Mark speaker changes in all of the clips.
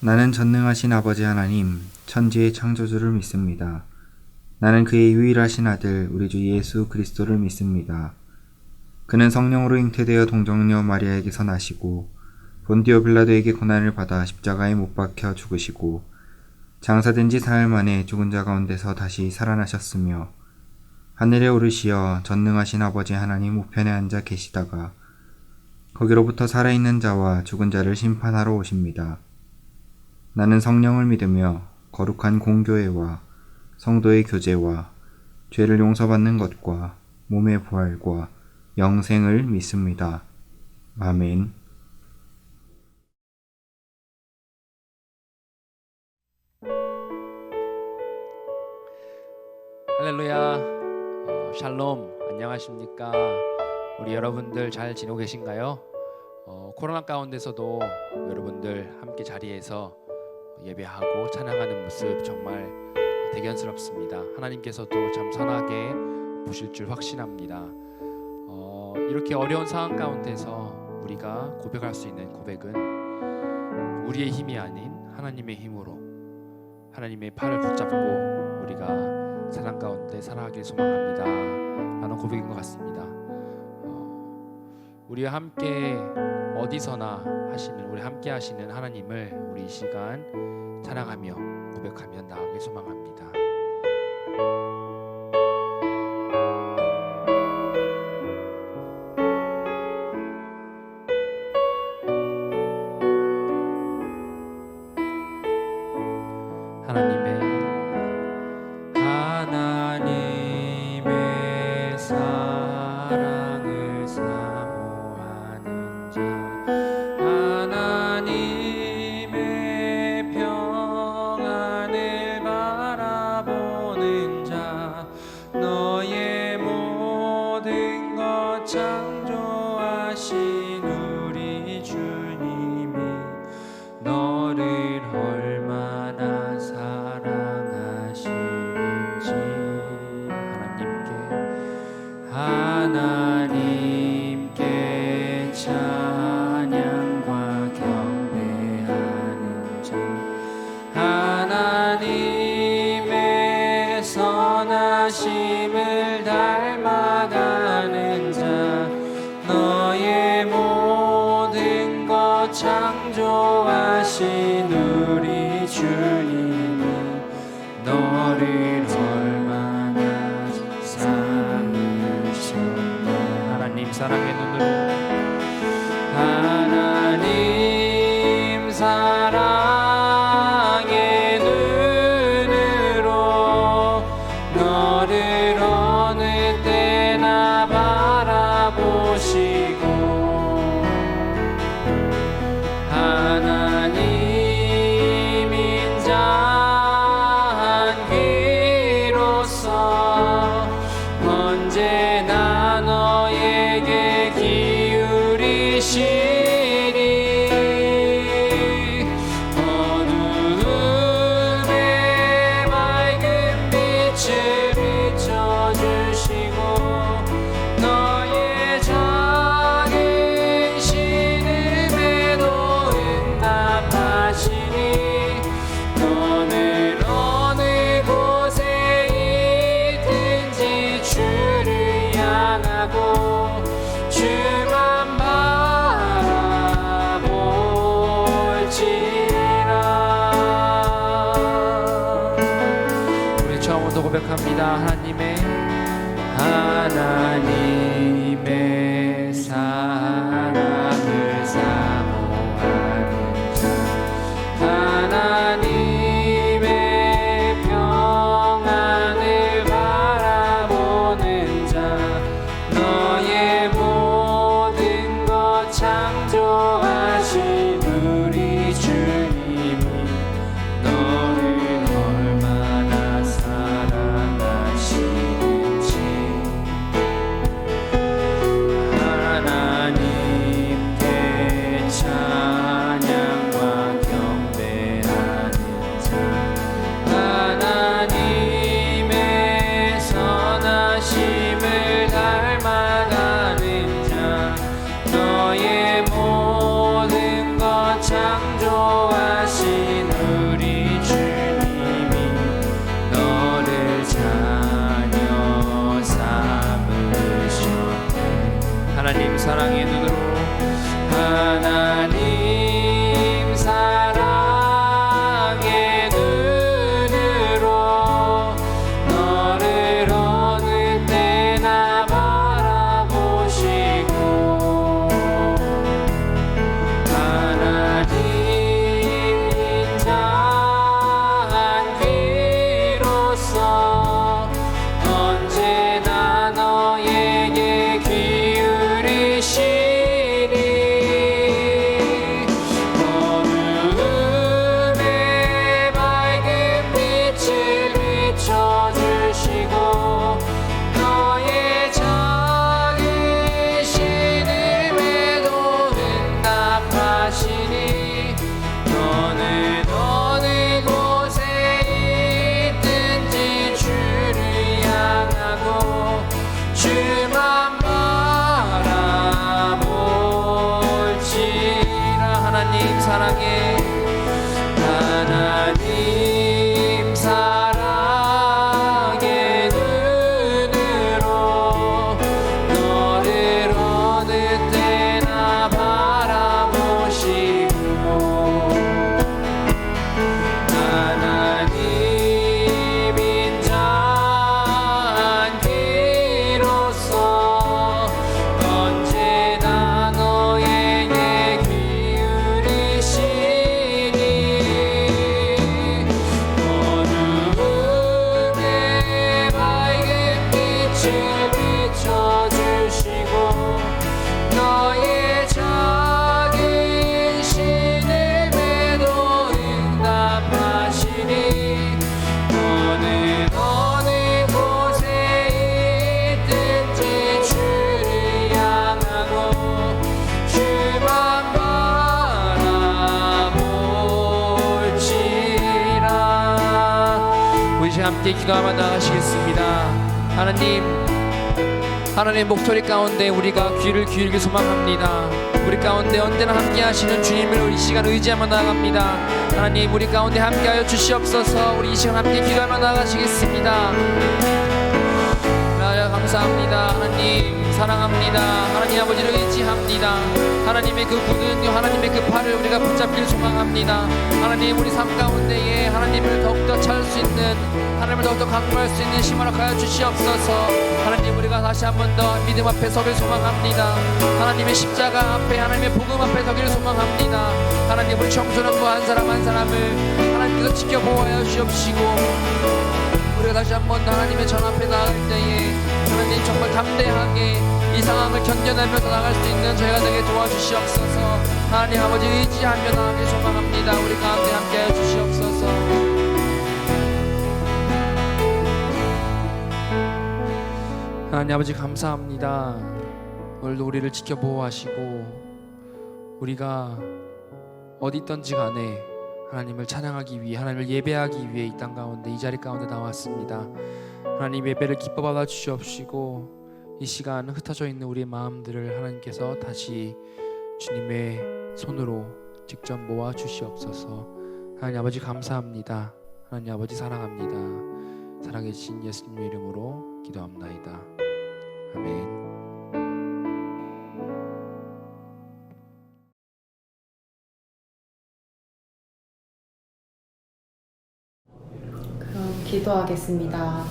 Speaker 1: 나는 전능하신 아버지 하나님, 천지의 창조주를 믿습니다. 나는 그의 유일하신 아들, 우리 주 예수 그리스도를 믿습니다. 그는 성령으로 잉태되어 동정녀 마리아에게서 나시고 본디오 빌라도에게 고난을 받아 십자가에 못 박혀 죽으시고 장사된 지 사흘 만에 죽은 자 가운데서 다시 살아나셨으며 하늘에 오르시어 전능하신 아버지 하나님 우편에 앉아 계시다가 거기로부터 살아있는 자와 죽은 자를 심판하러 오십니다. 나는 성령을 믿으며 거룩한 공교회와 성도의 교제와 죄를 용서받는 것과 몸의 부활과 영생을 믿습니다. 아멘.
Speaker 2: 할렐루야. 샬롬. 안녕하십니까? 우리 여러분들 잘 지내고 계신가요? 코로나 가운데서도 여러분들 함께 자리에서 예배하고 찬양하는 모습 정말 대견스럽습니다. 하나님께서도 참 선하게 보실 줄 확신합니다. 이렇게 어려운 상황 가운데서 우리가 고백할 수 있는 고백은 우리의 힘이 아닌 하나님의 힘으로 하나님의 팔을 붙잡고 우리가 세상 가운데 살아가길 소망합니다 라는 고백인 것 같습니다. 우리와 함께 어디서나 하시는 우리 함께 하시는 하나님을 우리 이 시간 찬양하며 고백하며 나아가길 소망합니다. 하나님의 사랑을 사모하는 자, 하나님의 평안을 바라보는 자, 너의 모든 것 창조하신 우리 주님이 너를 얼마나 사랑하시는지 하나님께 찬양과 경배하는 자, 하나님의 선하심을 닮아가는 자, 너의 모든 것 창조하신 우리 주님이 너를 얼마나 사랑하셨네. 하나님 사랑의 눈으로, 하나님 사랑의 눈으로 너를 어느 때나 바라보시고 하나님인 자 한 귀로서 언제나 너에게 기울이시니 어두움에 밝은 빛을 비춰주시고 너의 작은 신음에도 응답하시니 너는 어느 곳에 있든지 주를 향하고 주만 바라볼지라. 우리 처음부터 고백합니다. 하나님의 사랑을 사모하는 자, 하나님의 평안을 바라보는 자, 너의 모든 것 창조하신 우리 주님이 너를 얼마나 사랑하시는지 사랑의 눈으로 하나님 사랑의 눈으로 너를 어느 때나 바라보시고 하나님 인자한 귀로서 언제나 너에게 기울이시니 어두움에 밝은 빛을 비춰주시고 너의 작은 신음에도 응답하시니 너는 어느 곳에 있든지 주를 향하고 주만 바라볼지라. 하나님 사랑해 하나님 사랑의 눈으로 너를 어느 때나 바라보시고 하나님 인자한 귀로서 언제나 너에게 기울이시니 어두움에 밝은 빛을 비춰주시고 너의 작은 신음에도 응답하시니 너는 어느 곳에 있든지 주를 향하고 주만 바라볼지라. 우리 함께 기도하며 나가시겠습니다. 하나님 목소리 가운데 우리가 귀를 기울이길 소망합니다. 우리 가운데 언제나 함께 하시는 주님을 우리 이 시간 의지하며 나아갑니다. 하나님 우리 가운데 함께하여 주시옵소서. 우리 이 시간 함께 기도하며 나가시겠습니다. 감사합니다. 하나님 사랑합니다. 하나님 아버지를 의지합니다. 하나님의 그 굳은 하나님의 그 팔을 우리가 붙잡길 소망합니다. 하나님 우리 삶 가운데에 하나님을 더욱더 찾을 수 있는, 하나님을 더욱더 강구할 수 있는 힘을 하여 주시옵소서. 하나님 우리가 다시 한 번 더 믿음 앞에 서길 소망합니다. 하나님의 십자가 앞에, 하나님의 복음 앞에 서길 소망합니다. 하나님 우리 청소년부 한 사람 한 사람을 하나님께서 지켜보아야 주옵시고 우리가 다시 한 번 하나님의 전 앞에 나갈 때에 하나님 정말 담대하게 이 상황을 견뎌내면서 나갈 수 있는 저희가 되게 도와주시옵소서. 하나님 아버지 의지하며 나가길 소망합니다. 우리 가운데 함께하여 주시옵소서. 하나님 아버지 감사합니다. 오늘도 우리를 지켜보호하시고 우리가 어디 있던지 간에 하나님을 찬양하기 위해, 하나님을 예배하기 위해 이 땅 가운데, 이 자리 가운데 나왔습니다. 하나님 예배를 기뻐 받아 주시옵시고 이 시간 흩어져 있는 우리의 마음들을 하나님께서 다시 주님의 손으로 직접 모아 주시옵소서. 하나님 아버지 감사합니다. 하나님 아버지 사랑합니다. 살아계신 예수님의 이름으로 기도합나이다. 아멘.
Speaker 3: 그럼 기도하겠습니다.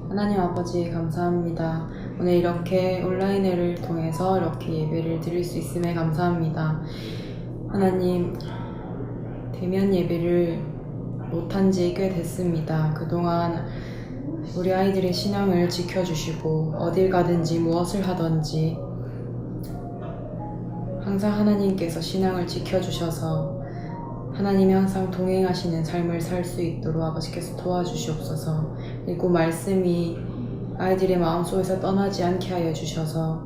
Speaker 3: 하나님 아버지 감사합니다. 오늘 이렇게 온라인회를 통해서 이렇게 예배를 드릴 수 있음에 감사합니다. 하나님, 대면 예배를 못한 지 꽤 됐습니다. 그동안 우리 아이들의 신앙을 지켜주시고 어딜 가든지 무엇을 하든지 항상 하나님께서 신앙을 지켜주셔서 하나님이 항상 동행하시는 삶을 살 수 있도록 아버지께서 도와주시옵소서. 그리고 말씀이 아이들의 마음속에서 떠나지 않게 하여 주셔서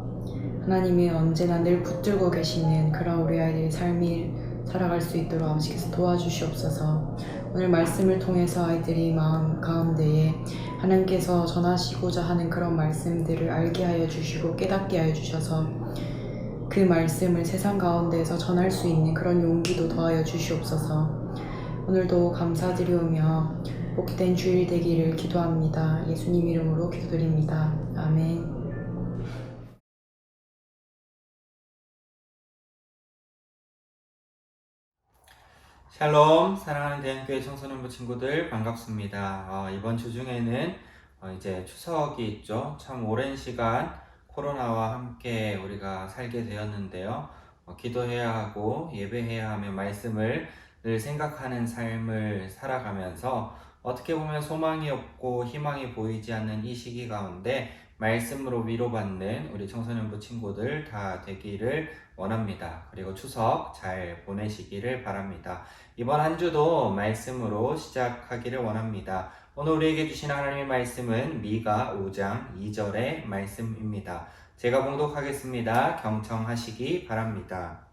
Speaker 3: 하나님이 언제나 늘 붙들고 계시는 그런 우리 아이들의 삶을 살아갈 수 있도록 아버지께서 도와주시옵소서. 오늘 말씀을 통해서 아이들이 마음 가운데에 하나님께서 전하시고자 하는 그런 말씀들을 알게 하여 주시고 깨닫게 하여 주셔서 그 말씀을 세상 가운데에서 전할 수 있는 그런 용기도 더하여 주시옵소서. 오늘도 감사드리오며 복된 주일 되기를 기도합니다. 예수님 이름으로 기도드립니다. 아멘.
Speaker 1: 샬롬, 사랑하는 대한교회 청소년부 친구들 반갑습니다. 이번 주 중에는 이제 추석이 있죠. 참 오랜 시간 코로나와 함께 우리가 살게 되었는데요. 기도해야 하고 예배해야 하며 말씀을 늘 생각하는 삶을 살아가면서 어떻게 보면 소망이 없고 희망이 보이지 않는 이 시기 가운데 말씀으로 위로받는 우리 청소년부 친구들 다 되기를 원합니다. 그리고 추석 잘 보내시기를 바랍니다. 이번 한 주도 말씀으로 시작하기를 원합니다. 오늘 우리에게 주신 하나님의 말씀은 미가 5장 2절의 말씀입니다. 제가 봉독하겠습니다. 경청하시기 바랍니다.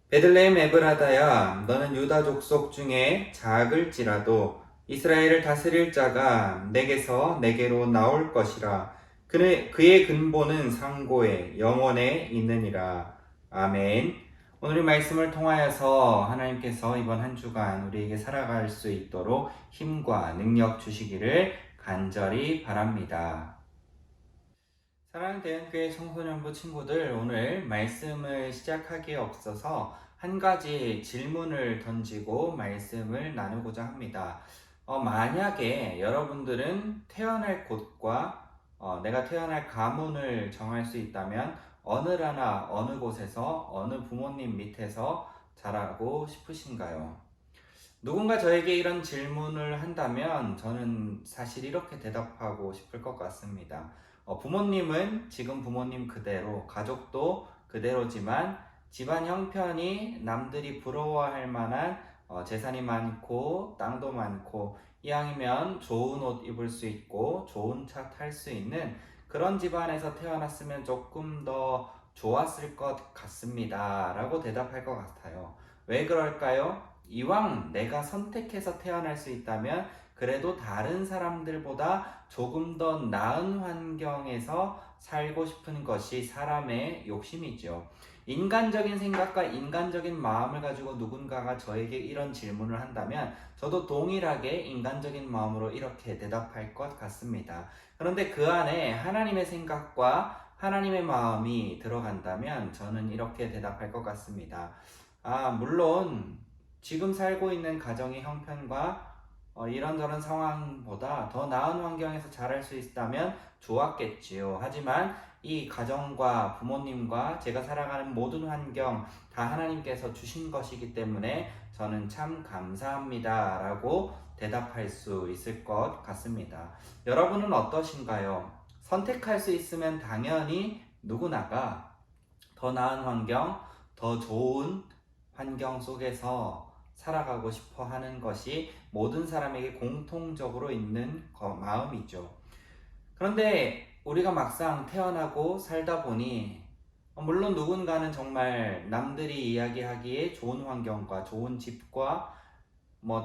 Speaker 1: 베들레헴 에브라다야, 너는 유다 족속 중에 작을지라도 이스라엘을 다스릴 자가 내게로 나올 것이라. 그의 근본은 상고에 영원에 있느니라. 아멘. 오늘의 말씀을 통하여서 하나님께서 이번 한 주간 우리에게 살아갈 수 있도록 힘과 능력 주시기를 간절히 바랍니다. 사랑하는 대한교회 청소년부 친구들, 오늘 말씀을 시작하기에 앞서서 한 가지 질문을 던지고 말씀을 나누고자 합니다. 만약에 여러분들은 태어날 곳과 내가 태어날 가문을 정할 수 있다면 어느 나라, 어느 곳에서, 어느 부모님 밑에서 자라고 싶으신가요? 누군가 저에게 이런 질문을 한다면 저는 사실 이렇게 대답하고 싶을 것 같습니다. 부모님은 지금 부모님 그대로, 가족도 그대로지만 집안 형편이 남들이 부러워할 만한 재산이 많고 땅도 많고 이왕이면 좋은 옷 입을 수 있고 좋은 차 탈 수 있는 그런 집안에서 태어났으면 조금 더 좋았을 것 같습니다 라고 대답할 것 같아요. 왜 그럴까요? 이왕 내가 선택해서 태어날 수 있다면 그래도 다른 사람들보다 조금 더 나은 환경에서 살고 싶은 것이 사람의 욕심이죠. 인간적인 생각과 인간적인 마음을 가지고 누군가가 저에게 이런 질문을 한다면 저도 동일하게 인간적인 마음으로 이렇게 대답할 것 같습니다. 그런데 그 안에 하나님의 생각과 하나님의 마음이 들어간다면 저는 이렇게 대답할 것 같습니다. 물론 지금 살고 있는 가정의 형편과 이런저런 상황보다 더 나은 환경에서 자랄 수 있다면 좋았겠지요. 하지만 이 가정과 부모님과 제가 살아가는 모든 환경 다 하나님께서 주신 것이기 때문에 저는 참 감사합니다 라고 대답할 수 있을 것 같습니다. 여러분은 어떠신가요? 선택할 수 있으면 당연히 누구나가 더 나은 환경, 더 좋은 환경 속에서 살아가고 싶어 하는 것이 모든 사람에게 공통적으로 있는 마음이죠. 그런데 우리가 막상 태어나고 살다 보니 물론 누군가는 정말 남들이 이야기하기에 좋은 환경과 좋은 집과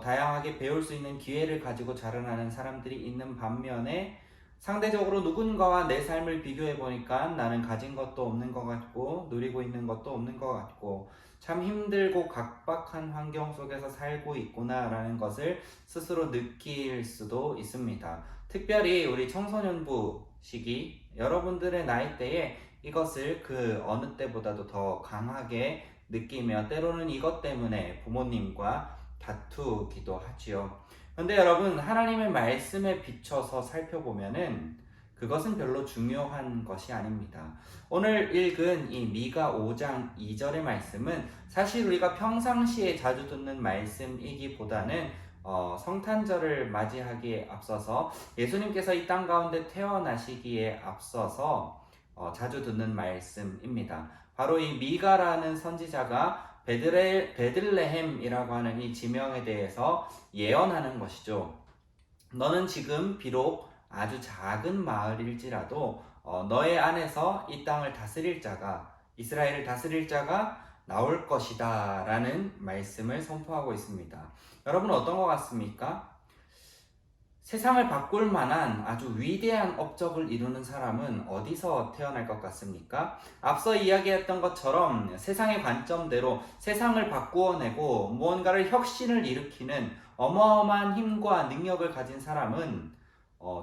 Speaker 1: 다양하게 배울 수 있는 기회를 가지고 자라나는 사람들이 있는 반면에 상대적으로 누군가와 내 삶을 비교해 보니까 나는 가진 것도 없는 것 같고 누리고 있는 것도 없는 것 같고 참 힘들고 각박한 환경 속에서 살고 있구나 라는 것을 스스로 느낄 수도 있습니다. 특별히 우리 청소년부 시기 여러분들의 나이대에 이것을 그 어느 때보다도 더 강하게 느끼며 때로는 이것 때문에 부모님과 다투기도 하지요. 그런데 여러분, 하나님의 말씀에 비춰서 살펴보면은 그것은 별로 중요한 것이 아닙니다. 오늘 읽은 이 미가 5장 2절의 말씀은 사실 우리가 평상시에 자주 듣는 말씀이기보다는 성탄절을 맞이하기에 앞서서 예수님께서 이 땅 가운데 태어나시기에 앞서서 자주 듣는 말씀입니다. 바로 이 미가라는 선지자가 베들레헴이라고 하는 이 지명에 대해서 예언하는 것이죠. 너는 지금 비록 아주 작은 마을일지라도 너의 안에서 이 땅을 다스릴 자가, 이스라엘을 다스릴 자가 나올 것이다 라는 말씀을 선포하고 있습니다. 여러분 어떤 것 같습니까? 세상을 바꿀 만한 아주 위대한 업적을 이루는 사람은 어디서 태어날 것 같습니까? 앞서 이야기했던 것처럼 세상의 관점대로 세상을 바꾸어내고 무언가를 혁신을 일으키는 어마어마한 힘과 능력을 가진 사람은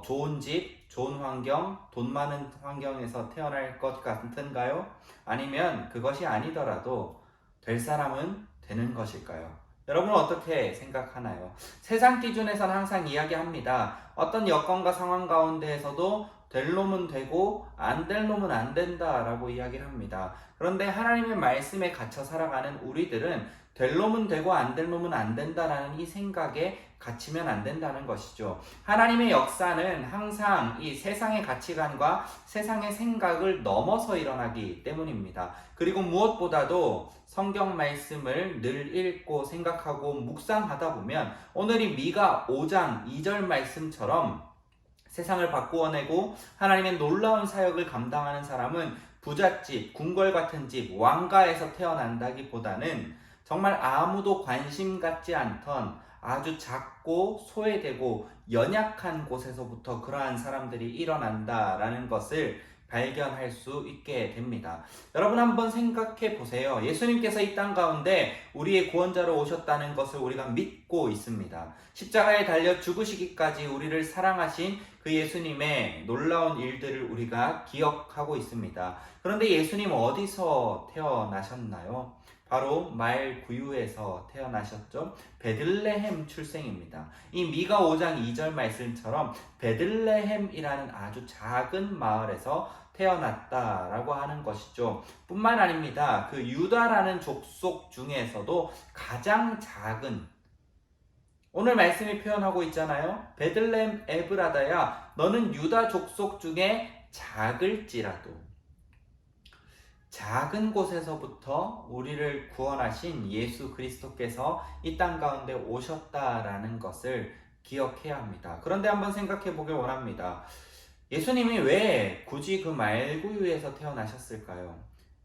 Speaker 1: 좋은 집, 좋은 환경, 돈 많은 환경에서 태어날 것 같은가요? 아니면 그것이 아니더라도 될 사람은 되는 것일까요? 여러분은 어떻게 생각하나요? 세상 기준에서는 항상 이야기합니다. 어떤 여건과 상황 가운데에서도 될 놈은 되고 안 될 놈은 안 된다라고 이야기를 합니다. 그런데 하나님의 말씀에 갇혀 살아가는 우리들은 될 놈은 되고 안 될 놈은 안 된다라는 이 생각에 갇히면 안 된다는 것이죠. 하나님의 역사는 항상 이 세상의 가치관과 세상의 생각을 넘어서 일어나기 때문입니다. 그리고 무엇보다도 성경 말씀을 늘 읽고 생각하고 묵상하다 보면 오늘 이 미가 5장 2절 말씀처럼 세상을 바꾸어내고 하나님의 놀라운 사역을 감당하는 사람은 부잣집, 궁궐 같은 집, 왕가에서 태어난다기보다는 정말 아무도 관심 갖지 않던 아주 작고 소외되고 연약한 곳에서부터 그러한 사람들이 일어난다라는 것을 발견할 수 있게 됩니다. 여러분 한번 생각해 보세요. 예수님께서 이 땅 가운데 우리의 구원자로 오셨다는 것을 우리가 믿고 있습니다. 십자가에 달려 죽으시기까지 우리를 사랑하신 그 예수님의 놀라운 일들을 우리가 기억하고 있습니다. 그런데 예수님 어디서 태어나셨나요? 바로 말구유에서 태어나셨죠. 베들레헴 출생입니다. 이 미가 5장 2절 말씀처럼 베들레헴이라는 아주 작은 마을에서 태어났다라고 하는 것이죠. 뿐만 아닙니다. 그 유다라는 족속 중에서도 가장 작은, 오늘 말씀이 표현하고 있잖아요. 베들레헴 에브라다야 너는 유다 족속 중에 작을지라도, 작은 곳에서부터 우리를 구원하신 예수 그리스도께서 이 땅 가운데 오셨다라는 것을 기억해야 합니다. 그런데 한번 생각해 보길 원합니다. 예수님이 왜 굳이 그 말구유에서 태어나셨을까요?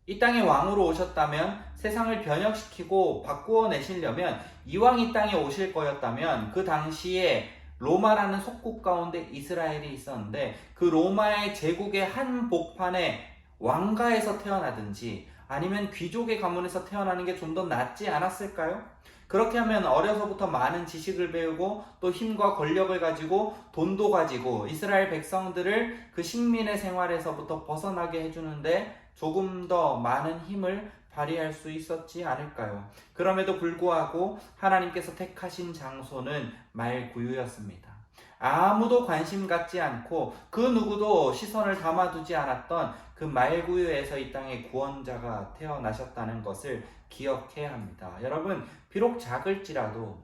Speaker 1: 이 땅에 왕으로 오셨다면, 세상을 변혁시키고 바꾸어 내시려면, 이왕 이 땅에 오실 거였다면 그 당시에 로마라는 속국 가운데 이스라엘이 있었는데 그 로마의 제국의 한 복판에 왕가에서 태어나든지 아니면 귀족의 가문에서 태어나는 게 좀 더 낫지 않았을까요? 그렇게 하면 어려서부터 많은 지식을 배우고 또 힘과 권력을 가지고 돈도 가지고 이스라엘 백성들을 그 식민의 생활에서부터 벗어나게 해주는데 조금 더 많은 힘을 발휘할 수 있었지 않을까요? 그럼에도 불구하고 하나님께서 택하신 장소는 말구유였습니다. 아무도 관심 갖지 않고 그 누구도 시선을 담아두지 않았던 그 말구유에서 이 땅에 구원자가 태어나셨다는 것을 기억해야 합니다. 여러분, 비록 작을지라도,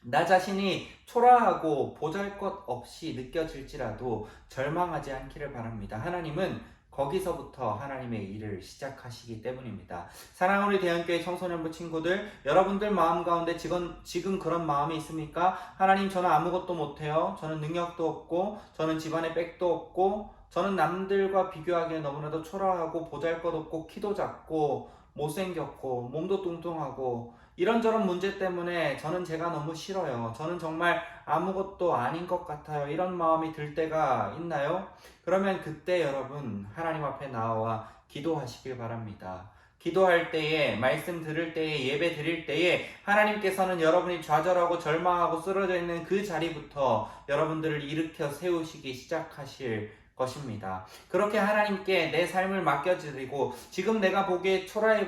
Speaker 1: 나 자신이 초라하고 보잘것없이 느껴질지라도 절망하지 않기를 바랍니다. 하나님은 거기서부터 하나님의 일을 시작하시기 때문입니다. 사랑하는 우리 대형교회 청소년부 친구들, 여러분들 마음 가운데 지금 그런 마음이 있습니까? 하나님, 저는 아무것도 못해요. 저는 능력도 없고, 저는 집안에 백도 없고, 저는 남들과 비교하기에 너무나도 초라하고 보잘것없고, 키도 작고 못생겼고 몸도 뚱뚱하고 이런저런 문제 때문에 저는 제가 너무 싫어요. 저는 정말 아무것도 아닌 것 같아요. 이런 마음이 들 때가 있나요? 그러면 그때 여러분 하나님 앞에 나와 기도하시길 바랍니다. 기도할 때에, 말씀 들을 때에, 예배 드릴 때에 하나님께서는 여러분이 좌절하고 절망하고 쓰러져 있는 그 자리부터 여러분들을 일으켜 세우시기 시작하실 것입니다. 그렇게 하나님께 내 삶을 맡겨드리고, 지금 내가 보기에 초라해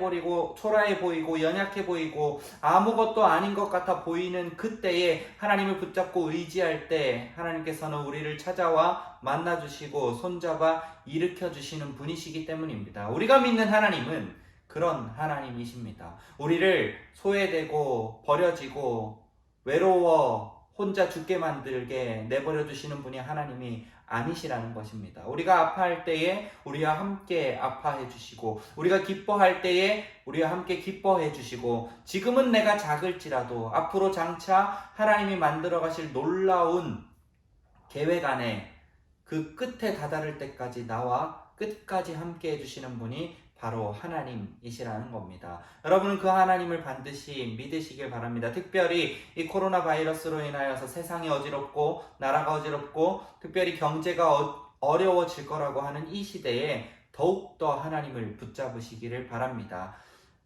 Speaker 1: 보이고 연약해 보이고 아무것도 아닌 것 같아 보이는 그때에 하나님을 붙잡고 의지할 때 하나님께서는 우리를 찾아와 만나주시고 손잡아 일으켜주시는 분이시기 때문입니다. 우리가 믿는 하나님은 그런 하나님이십니다. 우리를 소외되고 버려지고 외로워 혼자 죽게 만들게 내버려 두시는 분이 하나님이 아니시라는 것입니다. 우리가 아파할 때에 우리와 함께 아파해 주시고, 우리가 기뻐할 때에 우리와 함께 기뻐해 주시고, 지금은 내가 작을지라도 앞으로 장차 하나님이 만들어 가실 놀라운 계획 안에 그 끝에 다다를 때까지 나와 끝까지 함께 해주시는 분이 바로 하나님이시라는 겁니다. 여러분은 그 하나님을 반드시 믿으시길 바랍니다. 특별히 이 코로나 바이러스로 인하여서 세상이 어지럽고 나라가 어지럽고 특별히 경제가 어려워질 거라고 하는 이 시대에 더욱더 하나님을 붙잡으시기를 바랍니다.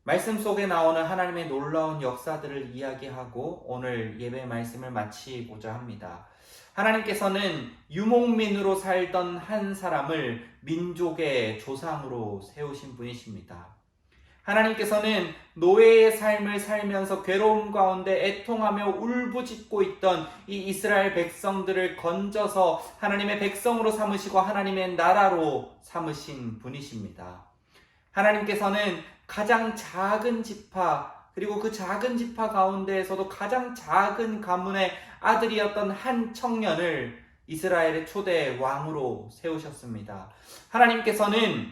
Speaker 1: 말씀 속에 나오는 하나님의 놀라운 역사들을 이야기하고 오늘 예배 말씀을 마치고자 합니다. 하나님께서는 유목민으로 살던 한 사람을 민족의 조상으로 세우신 분이십니다. 하나님께서는 노예의 삶을 살면서 괴로움 가운데 애통하며 울부짖고 있던 이 이스라엘 백성들을 건져서 하나님의 백성으로 삼으시고 하나님의 나라로 삼으신 분이십니다. 하나님께서는 가장 작은 지파, 그리고 그 작은 지파 가운데에서도 가장 작은 가문의 아들이었던 한 청년을 이스라엘의 초대 왕으로 세우셨습니다. 하나님께서는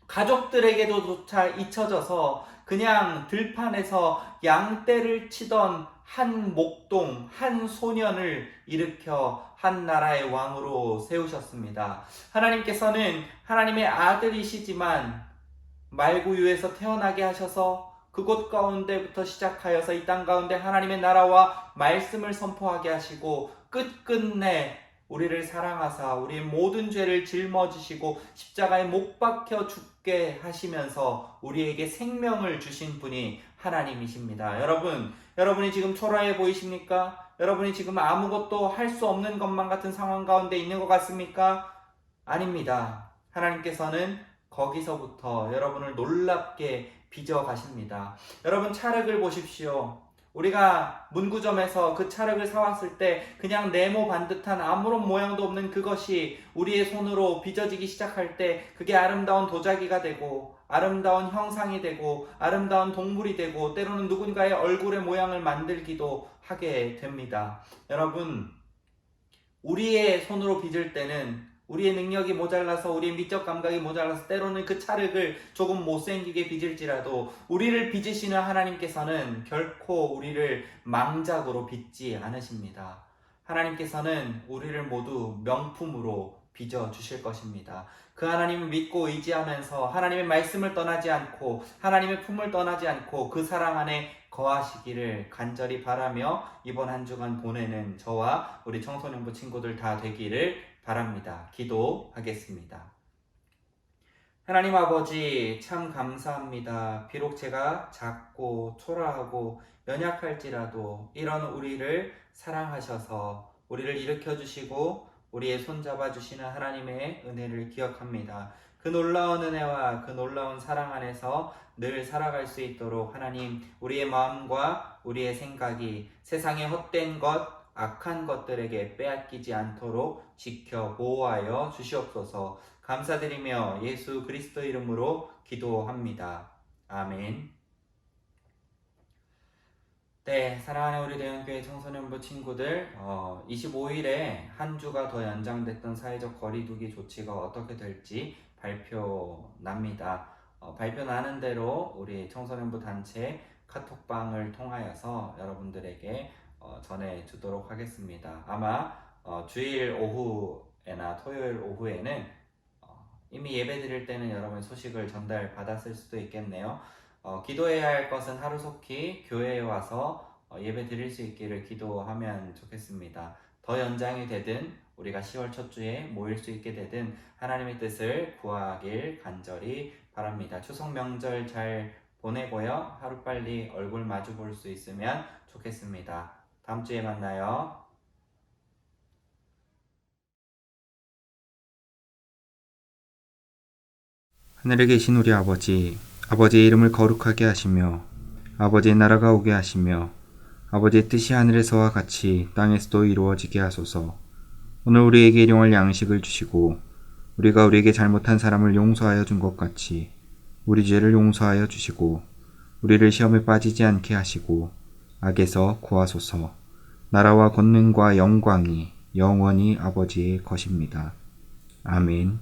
Speaker 1: 가족들에게도조차 잊혀져서 그냥 들판에서 양떼를 치던 한 목동, 한 소년을 일으켜 한 나라의 왕으로 세우셨습니다. 하나님께서는 하나님의 아들이시지만 말구유에서 태어나게 하셔서 그곳 가운데부터 시작하여서 이 땅 가운데 하나님의 나라와 말씀을 선포하게 하시고 끝끝내 우리를 사랑하사 우리의 모든 죄를 짊어지시고 십자가에 못 박혀 죽게 하시면서 우리에게 생명을 주신 분이 하나님이십니다. 여러분이 지금 초라해 보이십니까? 여러분이 지금 아무것도 할 수 없는 것만 같은 상황 가운데 있는 것 같습니까? 아닙니다. 하나님께서는 거기서부터 여러분을 놀랍게 빚어 가십니다. 여러분, 찰흙을 보십시오. 우리가 문구점에서 그 찰흙을 사왔을 때 그냥 네모 반듯한 아무런 모양도 없는 그것이 우리의 손으로 빚어지기 시작할 때 그게 아름다운 도자기가 되고 아름다운 형상이 되고 아름다운 동물이 되고 때로는 누군가의 얼굴의 모양을 만들기도 하게 됩니다. 여러분, 우리의 손으로 빚을 때는 우리의 능력이 모자라서 우리의 미적 감각이 모자라서 때로는 그 찰흙을 조금 못생기게 빚을지라도 우리를 빚으시는 하나님께서는 결코 우리를 망작으로 빚지 않으십니다. 하나님께서는 우리를 모두 명품으로 빚어 주실 것입니다. 그 하나님을 믿고 의지하면서 하나님의 말씀을 떠나지 않고 하나님의 품을 떠나지 않고 그 사랑 안에 거하시기를 간절히 바라며 이번 한 주간 보내는 저와 우리 청소년부 친구들 다 되기를 바랍니다. 기도하겠습니다. 하나님 아버지, 참 감사합니다. 비록 제가 작고 초라하고 연약할지라도 이런 우리를 사랑하셔서 우리를 일으켜주시고 우리의 손잡아 주시는 하나님의 은혜를 기억합니다. 그 놀라운 은혜와 그 놀라운 사랑 안에서 늘 살아갈 수 있도록 하나님, 우리의 마음과 우리의 생각이 세상의 헛된 것, 악한 것들에게 빼앗기지 않도록 지켜 보호하여 주시옵소서. 감사드리며 예수 그리스도 이름으로 기도합니다. 아멘. 네, 사랑하는 우리 대형교회 청소년부 친구들, 25일에 한 주가 더 연장됐던 사회적 거리두기 조치가 어떻게 될지 발표 납니다. 발표 나는 대로 우리 청소년부 단체 카톡방을 통하여서 여러분들에게 전해주도록 하겠습니다. 아마 주일 오후에나 토요일 오후에는 이미 예배 드릴 때는 여러분 소식을 전달받았을 수도 있겠네요. 기도해야 할 것은 하루속히 교회에 와서 예배 드릴 수 있기를 기도하면 좋겠습니다. 더 연장이 되든 우리가 10월 첫 주에 모일 수 있게 되든 하나님의 뜻을 구하길 간절히 바랍니다. 추석 명절 잘 보내고요. 하루빨리 얼굴 마주 볼 수 있으면 좋겠습니다. 다음 주에 만나요.
Speaker 4: 하늘에 계신 우리 아버지, 아버지의 이름을 거룩하게 하시며 아버지의 나라가 오게 하시며 아버지의 뜻이 하늘에서와 같이 땅에서도 이루어지게 하소서. 오늘 우리에게 일용할 양식을 주시고 우리가 우리에게 잘못한 사람을 용서하여 준 것 같이 우리 죄를 용서하여 주시고 우리를 시험에 빠지지 않게 하시고 악에서 구하소서. 나라와 권능과 영광이 영원히 아버지의 것입니다. 아멘.